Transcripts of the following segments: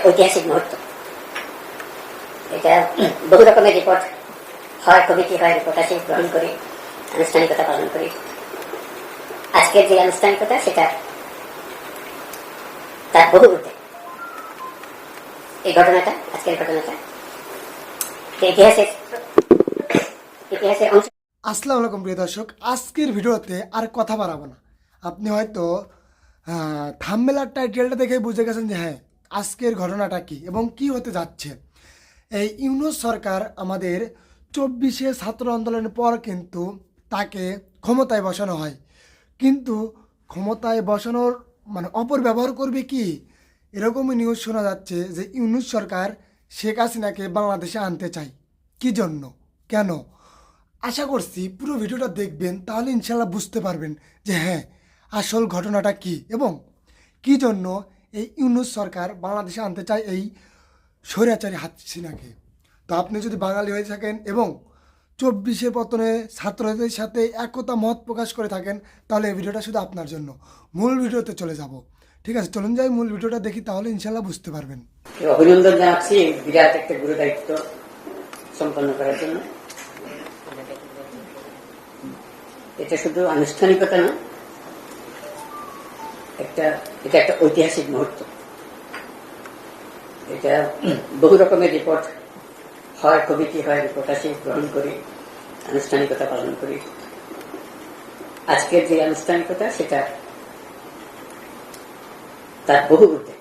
ঐতিহাসিক মুহূর্ত। এটা বহু রকমের রিপোর্ট হয়, কমিটি হয়, রিপোর্ট আসে, গ্রহণ করি, আনুষ্ঠানিকতা পালন করি। আজকের যে আনুষ্ঠানিকতা সেটা তার বহু ঊর্ধ্বে। এই ঘটনাটা, আজকের ঘটনাটা ইতিহাসের অংশ। আসসালামু আলাইকুম প্রিয় দর্শক, আজকের ভিডিওতে আর কথা বাড়াবো না। আপনি হয়তো থাম্বনেল টাইটেলটা দেখে বুঝে গেছেন যে হ্যাঁ আজকের ঘটনাটা কি এবং কি হতে যাচ্ছে। এই ইউনূস সরকার আমাদের 24শে ছাত্র আন্দোলনের পর কিন্তু তাকে ক্ষমতায় বসানো হয়, কিন্তু ক্ষমতায় বসানোর অপব্যবহার করবে কি এরকমই নিউজ শোনা যাচ্ছে যে ইউনূস সরকার শেখ হাসিনাকে বাংলাদেশে আনতে চায়। কি জন্য, কেন? আশা করছি পুরো ভিডিওটা দেখবেন, তাহলে ইনশাল্লাহ বুঝতে পারবেন যে হ্যাঁ আসল ঘটনাটা কি এবং কি জন্য এই ইউনূস সরকার বাংলাদেশে আনতে চায় এই স্বৈরাচারী হাসিনাকে। তো আপনি যদি বাঙালি হয়ে থাকেন এবং 24শে পতনে ছাত্রদের সাথে একতা মত প্রকাশ করে থাকেন, তাহলে এই ভিডিওটা শুধু আপনার জন্য। মূল ভিডিওতে চলে যাব। ঠিক আছে, চলুন যাই মূল ভিডিওটা দেখি, তাহলে ইনশাল্লাহ বুঝতে পারবেন। অভিনন্দন জানাচ্ছি বিরাট একটা গুরু দায়িত্ব সম্পন্ন করার জন্য। এটা শুধু আনুষ্ঠানিকতা না, এটা একটা ঐতিহাসিক মুহূর্ত। এটা বহু রকমের রিপোর্ট হয়, কমিটি হয়, রিপোর্ট আসে, গ্রহণ করি, আনুষ্ঠানিকতা পালন করি। আজকের যে আনুষ্ঠানিকতা সেটা তার বহু ঊর্ধ্বে।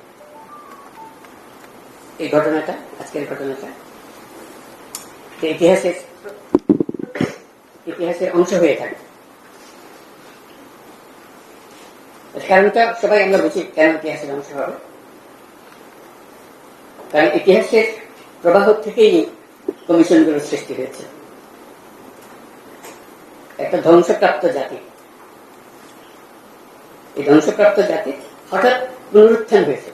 এই ঘটনাটা, আজকের ঘটনাটা ইতিহাসের অংশ হয়ে থাকে। কারণটা সবাই আমরা বুঝি কেন ইতিহাসের অংশ হবে। কারণ ইতিহাসের প্রবাহ থেকেই কমিশনগুলোর সৃষ্টি হয়েছে। একটা ধ্বংসপ্রাপ্ত জাতি, এই ধ্বংসপ্রাপ্ত জাতি হঠাৎ পুনরুত্থান হয়েছে,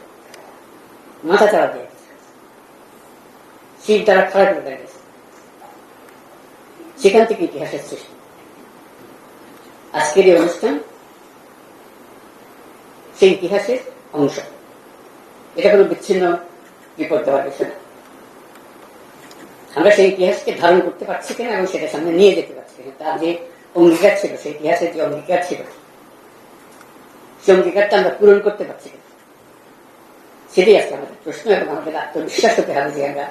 মাথা চাড়া দিয়ে শির দ্বারা খাড়া করে দাঁড়িয়েছে। সেখান থেকে ইতিহাসের সৃষ্টি। আজকের এই অনুষ্ঠান সেই ইতিহাসের অংশ। এটা কোনো বিচ্ছিন্ন বিপদ দেওয়ার বিষয় না। আমরা সেই ইতিহাসকে ধারণ করতে পারছি কিনা এবং সেটা সামনে নিয়ে যেতে পারছি কিনা, তার যে অঙ্গীকার ছিল, সেই ইতিহাসের যে অঙ্গীকার ছিল, সেই অঙ্গীকারটা আমরা পূরণ করতে পারছি কিনা, সেটাই আজকে আমাদের প্রশ্ন। এবং আমাদের আত্মবিশ্বাস হতে হবে যে আমরা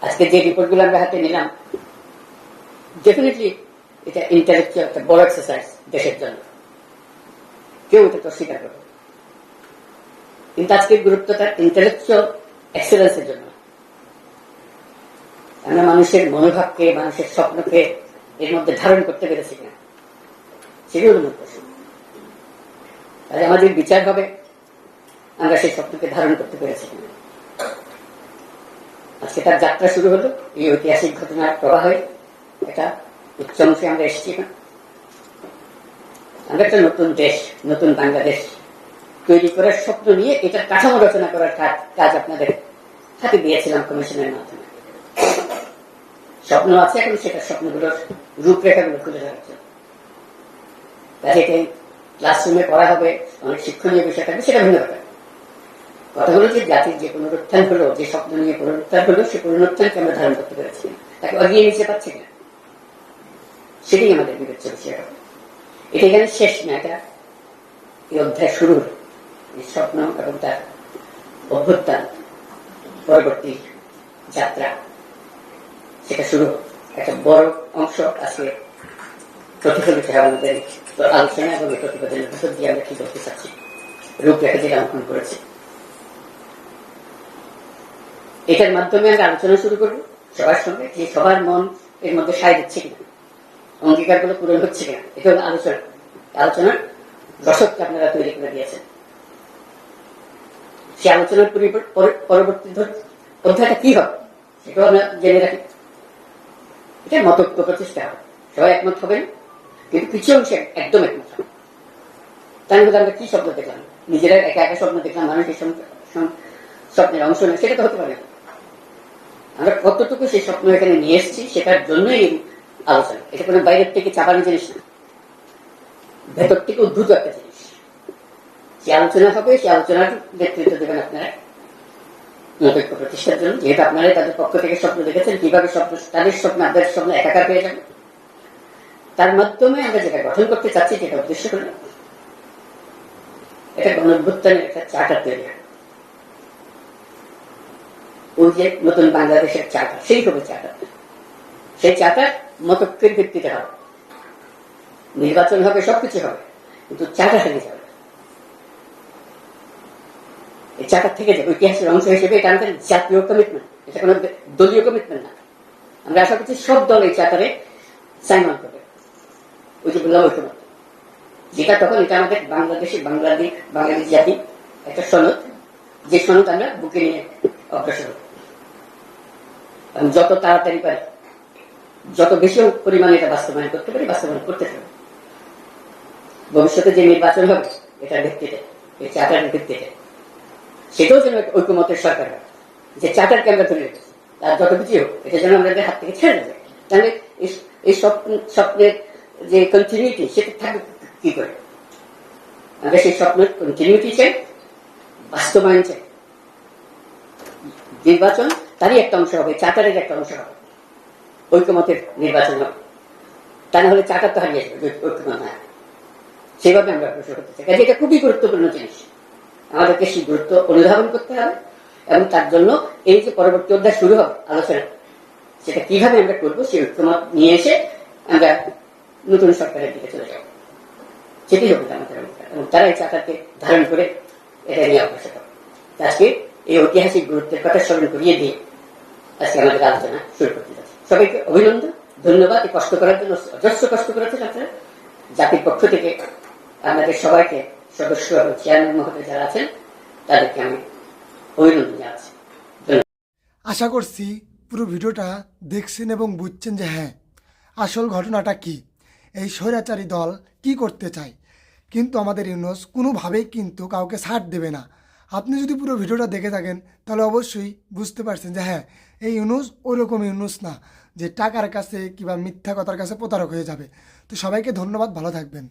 আজকে যে রিপোর্টগুলো আমরা হাতে নিলাম, ডেফিনেটলি এটা ইন্টালেকচুয়াল একটা বড় এক্সারসাইজ দেশের জন্য। কেউ এটা তো স্বীকার করবে, কিন্তু আজকের গুরুত্বটা ইন্টালেকচুয়াল এক্সেলেন্সের জন্য। আমরা মানুষের মনোভাবকে, মানুষের স্বপ্নকে এর মধ্যে ধারণ করতে পেরেছি কিনা, সেটাই হল মূল প্রশ্ন। তাহলে আমাদের বিচার হবে আমরা সেই স্বপ্নকে ধারণ করতে পেরেছি কিনা। আজকে তার যাত্রা শুরু হলো এই ঐতিহাসিক ঘটনার প্রবাহে। এটা উচ্চ অংশে আমরা এসেছি না। আমরা একটা নতুন দেশ, নতুন বাংলাদেশ তৈরি করার স্বপ্ন নিয়ে এটার কাঠামো রচনা করার কাজ আপনাদের হাতে দিয়েছিলাম কমিশনের মাধ্যমে। স্বপ্ন আছে, এখন সেটা স্বপ্নগুলোর রূপরেখাগুলো তুলে ধরার জন্য। কাজে ক্লাসরুমে পড়া হবে, অনেক শিক্ষণীয় বিষয় থাকবে, সেটা ভিন্ন ব্যাপার। কথা হলো যে জাতির যে পুনরুত্থান হলো, যে স্বপ্ন নিয়ে পুনরুত্থান হলো, সেই পুনরুত্থানকে আমরা ধারণ করতে পেরেছি, তাকে এগিয়ে নিতে পারছি কিনা, সেটাই আমাদের বিবেচ্য বিষয় হবে। এটা এখানে শেষ না, এটা এই অধ্যায় শুরু হল। এই স্বপ্ন এবং তার অভ্যুত্থান পরবর্তী যাত্রা, সেটা শুরু একটা বড় অংশ আজকে প্রতিফলিত হয় আমাদের আলোচনা এবং এই প্রতিবেদনের ভিতর দিয়ে আমরা কি করতে চাচ্ছি, রূপরেখা যেটা অঙ্কন করেছি। এটার মাধ্যমে আমরা আলোচনা শুরু করবো সবার সঙ্গে, যে সবার মন এর মধ্যে সায় দিচ্ছে কিনা, অঙ্গীকার গুলো পূরণ হচ্ছে কিনা। এটা হল আলোচনা। আলোচনার রসদকে আপনারা তৈরি করে দিয়েছেন। সে আলোচনার পরবর্তী অধ্যায়টা কি হবে সেটাও আমরা জেনে রাখি। এটা মতৈক্য প্রচেষ্টা হবে, সবাই একমত হবেন, কিন্তু কিছু অংশে একদম একমত হবে। তার মধ্যে আমরা কি স্বপ্ন দেখলাম, নিজেরা একা একা স্বপ্ন দেখলাম, মানুষের স্বপ্নের অংশ নেই, সেটা তো হতে পারে না। আমরা কতটুকু সেই স্বপ্ন এখানে নিয়ে এসেছি সেটার জন্যই আলোচনা। এটা কোনো বাইরের থেকে চাপানো জিনিস না, ভেতর থেকে উদ্ভূত একটা জিনিস। যে আলোচনা হবে সেই আলোচনার নেতৃত্ব দেবেন আপনারা নিরপেক্ষ প্রতিষ্ঠার জন্য, যেহেতু আপনারা তাদের পক্ষ থেকে স্বপ্ন দেখেছেন কিভাবে স্বপ্ন তাদের স্বপ্ন আপনাদের স্বপ্ন একাকার হয়ে যাবে। তার মাধ্যমে আমরা যেটা গঠন করতে চাচ্ছি, যেটা উদ্দেশ্য করলে এটা গণঅভ্যুত্থানের একটা চার্টার তৈরি হয়। ওই যে নতুন বাংলাদেশের চার্টার, সেই হবে চার্টার। সেই চার্টার মতৈক্যের ভিত্তিতে হবে, নির্বাচন হবে, সবকিছু হবে, কিন্তু চার্টার থেকে যাবে। এই চার্টার থেকে যাবে ইতিহাসের অংশ হিসেবে। এটা আমাদের জাতীয় কমিটমেন্ট, এটা কোনো দলীয় কমিটমেন্ট না। আমরা আশা করছি সব দল এই চার্টারে সাইন অন করবে। ওই যে বললাম ঐক্যমত্য, যেটা তখন এটা আমাদের বাংলাদেশ জাতি একটা সনদ, যে সনদ আমরা বুকে নিয়ে অগ্রসর হব এবং যত তাড়াতাড়ি পারি, যত বেশি পরিমাণে এটা বাস্তবায়ন করতে পারি বাস্তবায়ন করতে পারি। ভবিষ্যতে যে নির্বাচন হবে এটার ভিত্তিতে, এই চার্টারের ভিত্তিতে, সেটাও যেন ঐক্যমতের সরকার হয়, যে চার্টারকে আমরা ধরে রেখেছি, তার যত কিছু হোক এটা যেন আমাদের হাত থেকে ছেড়ে দেবে। তাহলে এই স্বপ্নের যে কন্টিনিউটি সেটা থাকবে কি করে? আমরা সেই স্বপ্নের কন্টিনিউটি চাই, বাস্তবায়ন চাই। নির্বাচন তারই একটা অংশ হবে, চার্টারের একটা অংশ হবে, ঐক্যমতের নির্বাচন হবে। তা না হলে চার্টার তো হারিয়ে যাবে, ঐক্যমত না। সেভাবে আমরা অগ্রসর করতে চাই। কাজে এটা খুবই গুরুত্বপূর্ণ জিনিস, আমাদেরকে সেই গুরুত্ব অনুধাবন করতে হবে এবং তার জন্য এই যে পরবর্তী অধ্যায় শুরু হবে আলোচনা, সেটা কিভাবে আমরা করবো সেই ঐক্যমত নিয়ে এসে আমরা নতুন সরকারের দিকে চলে যাব। সেটাই হবে আমাদের অঙ্গীকার এবং তারা এই চাকাকে ধারণ করে এটা নিয়ে অগ্রসর হবে। আজকে এই ঐতিহাসিক গুরুত্বের কথা স্মরণ করিয়ে দিয়ে আজকে আমাদের আলোচনা শুরু করতে যাচ্ছি। সবাইকে অভিনন্দন, ধন্যবাদ। এই কষ্ট করার জন্য অজস্র কষ্ট করেছেন আপনারা। জাতির পক্ষ থেকে আপনাদের সবাইকে, সদস্য এবং চেয়ারম্যান মহোদয় যারা আছেন তাদেরকে আমি অভিনন্দন জানাচ্ছি। আশা করছি পুরো ভিডিওটা দেখছেন এবং বুঝছেন যে হ্যাঁ আসল ঘটনাটা কি, এই স্বৈরাচারী দল কি করতে চায়। কিন্তু আমাদের ইউনূস কোনোভাবেই কিন্তু কাউকে ছাড় দেবে না। আপনি যদি পুরো ভিডিওটা দেখে থাকেন তাহলে অবশ্যই বুঝতে পারছেন যে হ্যাঁ এই ইউনূস ওইরকম ইউনূস না যে টাকার কাছে কিংবা মিথ্যা কথার কাছে প্রতারক হয়ে যাবে। তো সবাইকে ধন্যবাদ, ভালো থাকবেন।